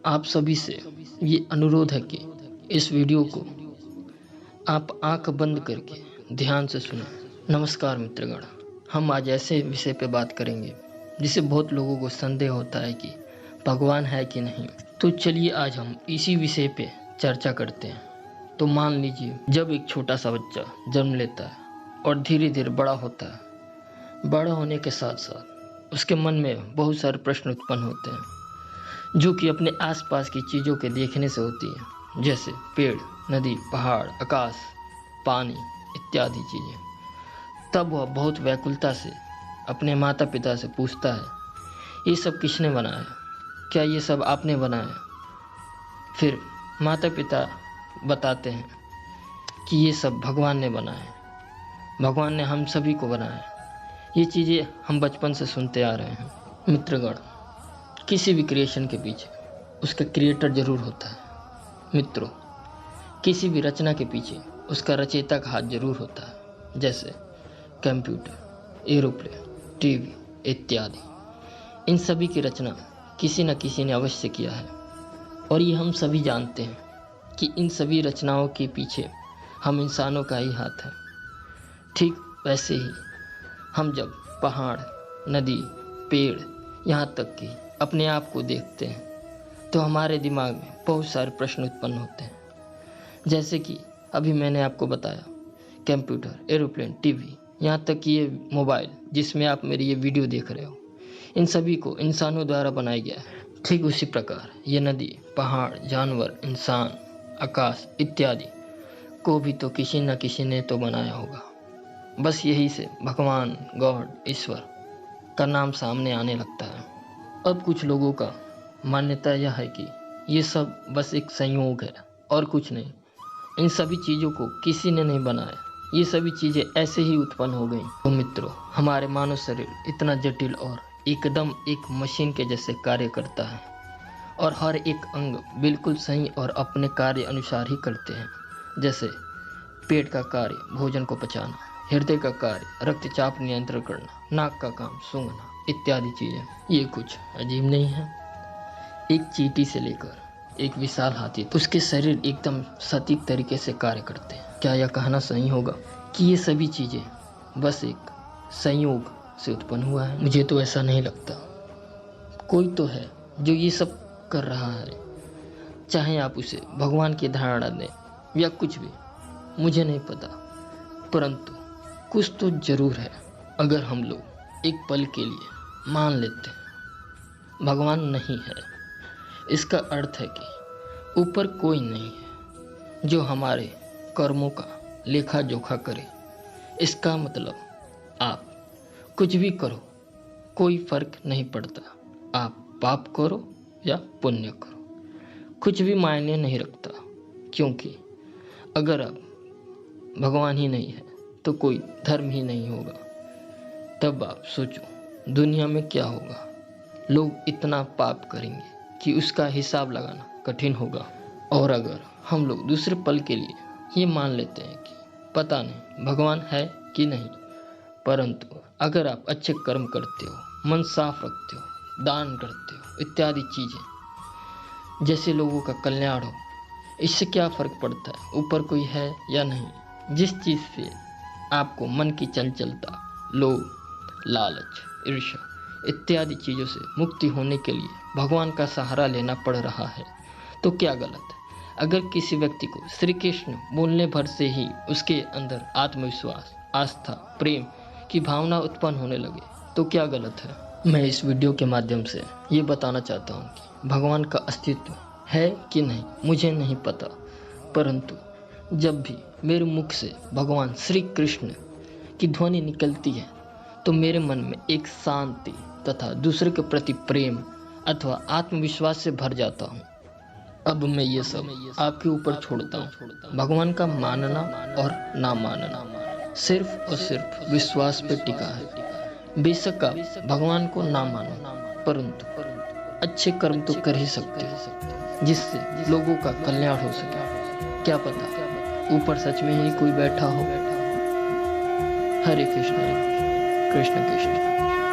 आप सभी से ये अनुरोध है कि इस वीडियो को आप आंख बंद करके ध्यान से सुनें। नमस्कार मित्रगण, हम आज ऐसे विषय पे बात करेंगे जिसे बहुत लोगों को संदेह होता है कि भगवान है कि नहीं। तो चलिए आज हम इसी विषय पे चर्चा करते हैं। तो मान लीजिए, जब एक छोटा सा बच्चा जन्म लेता है और धीरे धीरे बड़ा होता है, बड़ा होने के साथ साथ उसके मन में बहुत सारे प्रश्न उत्पन्न होते हैं जो कि अपने आसपास की चीज़ों के देखने से होती है, जैसे पेड़, नदी, पहाड़, आकाश, पानी इत्यादि चीज़ें। तब वह बहुत व्याकुलता से अपने माता पिता से पूछता है, ये सब किसने बनाया? क्या ये सब आपने बनाया? फिर माता पिता बताते हैं कि ये सब भगवान ने बनाया है, भगवान ने हम सभी को बनाया। ये चीज़ें हम बचपन से सुनते आ रहे हैं। मित्रगण, किसी भी क्रिएशन के पीछे उसका क्रिएटर जरूर होता है। मित्रों, किसी भी रचना के पीछे उसका रचयिता का हाथ जरूर होता है, जैसे कंप्यूटर, एरोप्लेन, टीवी इत्यादि। इन सभी की रचना किसी न किसी ने अवश्य किया है और ये हम सभी जानते हैं कि इन सभी रचनाओं के पीछे हम इंसानों का ही हाथ है। ठीक वैसे ही हम जब पहाड़, नदी, पेड़, यहाँ तक कि अपने आप को देखते हैं तो हमारे दिमाग में बहुत सारे प्रश्न उत्पन्न होते हैं। जैसे कि अभी मैंने आपको बताया, कंप्यूटर, एरोप्लेन, टीवी, यहाँ तक कि ये मोबाइल जिसमें आप मेरी ये वीडियो देख रहे हो, इन सभी को इंसानों द्वारा बनाया गया है। ठीक उसी प्रकार ये नदी, पहाड़, जानवर, इंसान, आकाश इत्यादि को भी तो किसी न किसी ने तो बनाया होगा। बस यही से भगवान, गॉड, ईश्वर का नाम सामने आने लगता है। अब कुछ लोगों का मान्यता यह है कि ये सब बस एक संयोग है और कुछ नहीं। इन सभी चीज़ों को किसी ने नहीं बनाया, ये सभी चीज़ें ऐसे ही उत्पन्न हो गई। तो मित्रों, हमारे मानव शरीर इतना जटिल और एकदम एक मशीन के जैसे कार्य करता है और हर एक अंग बिल्कुल सही और अपने कार्य अनुसार ही करते हैं। जैसे पेट का कार्य भोजन को पचाना, हृदय का कार्य रक्तचाप नियंत्रण करना, नाक का काम सूंघना इत्यादि चीज़ें। ये कुछ अजीब नहीं है। एक चींटी से लेकर एक विशाल हाथी, उसके शरीर एकदम सटीक तरीके से कार्य करते हैं। क्या यह कहना सही होगा कि ये सभी चीज़ें बस एक संयोग से उत्पन्न हुआ है? मुझे तो ऐसा नहीं लगता। कोई तो है जो ये सब कर रहा है, चाहे आप उसे भगवान की धारणा दें या कुछ भी, मुझे नहीं पता, परंतु कुछ तो जरूर है। अगर हम लोग एक पल के लिए मान लेते हैं भगवान नहीं है, इसका अर्थ है कि ऊपर कोई नहीं है जो हमारे कर्मों का लेखा जोखा करे। इसका मतलब आप कुछ भी करो, कोई फर्क नहीं पड़ता। आप पाप करो या पुण्य करो, कुछ भी मायने नहीं रखता। क्योंकि अगर आप भगवान ही नहीं है तो कोई धर्म ही नहीं होगा। तब आप सोचो दुनिया में क्या होगा। लोग इतना पाप करेंगे कि उसका हिसाब लगाना कठिन होगा। और अगर हम लोग दूसरे पल के लिए ये मान लेते हैं कि पता नहीं भगवान है कि नहीं, परंतु अगर आप अच्छे कर्म करते हो, मन साफ रखते हो, दान करते हो इत्यादि चीज़ें, जैसे लोगों का कल्याण हो, इससे क्या फ़र्क पड़ता है ऊपर कोई है या नहीं। जिस चीज़ से आपको मन की चंचलता, लोभ, लालच, ईर्ष्या इत्यादि चीज़ों से मुक्ति होने के लिए भगवान का सहारा लेना पड़ रहा है, तो क्या गलत है? अगर किसी व्यक्ति को श्री कृष्ण बोलने भर से ही उसके अंदर आत्मविश्वास, आस्था, प्रेम की भावना उत्पन्न होने लगे, तो क्या गलत है? मैं इस वीडियो के माध्यम से ये बताना चाहता हूँ कि भगवान का अस्तित्व है कि नहीं मुझे नहीं पता, परंतु जब भी मेरे मुख से भगवान श्री कृष्ण की ध्वनि निकलती है तो मेरे मन में एक शांति तथा दूसरे के प्रति प्रेम अथवा आत्मविश्वास से भर जाता हूँ। अब मैं ये सब आपके ऊपर छोड़ता हूँ। भगवान का मानना और ना मानना सिर्फ और सिर्फ विश्वास पे टिका है। बेशक आप भगवान को ना मानो, परंतु अच्छे कर्म तो कर ही सकते हो जिससे लोगों का कल्याण हो सके। क्या पता ऊपर सच में ही कोई बैठा हो। हरे कृष्ण कृष्ण कृष्ण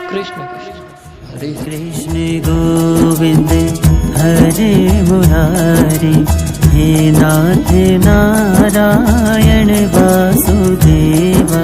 कृष्ण कृष्ण। हरे कृष्ण गोविंद हरे मुरारी, हे नाथ नारायण वासुदेवा।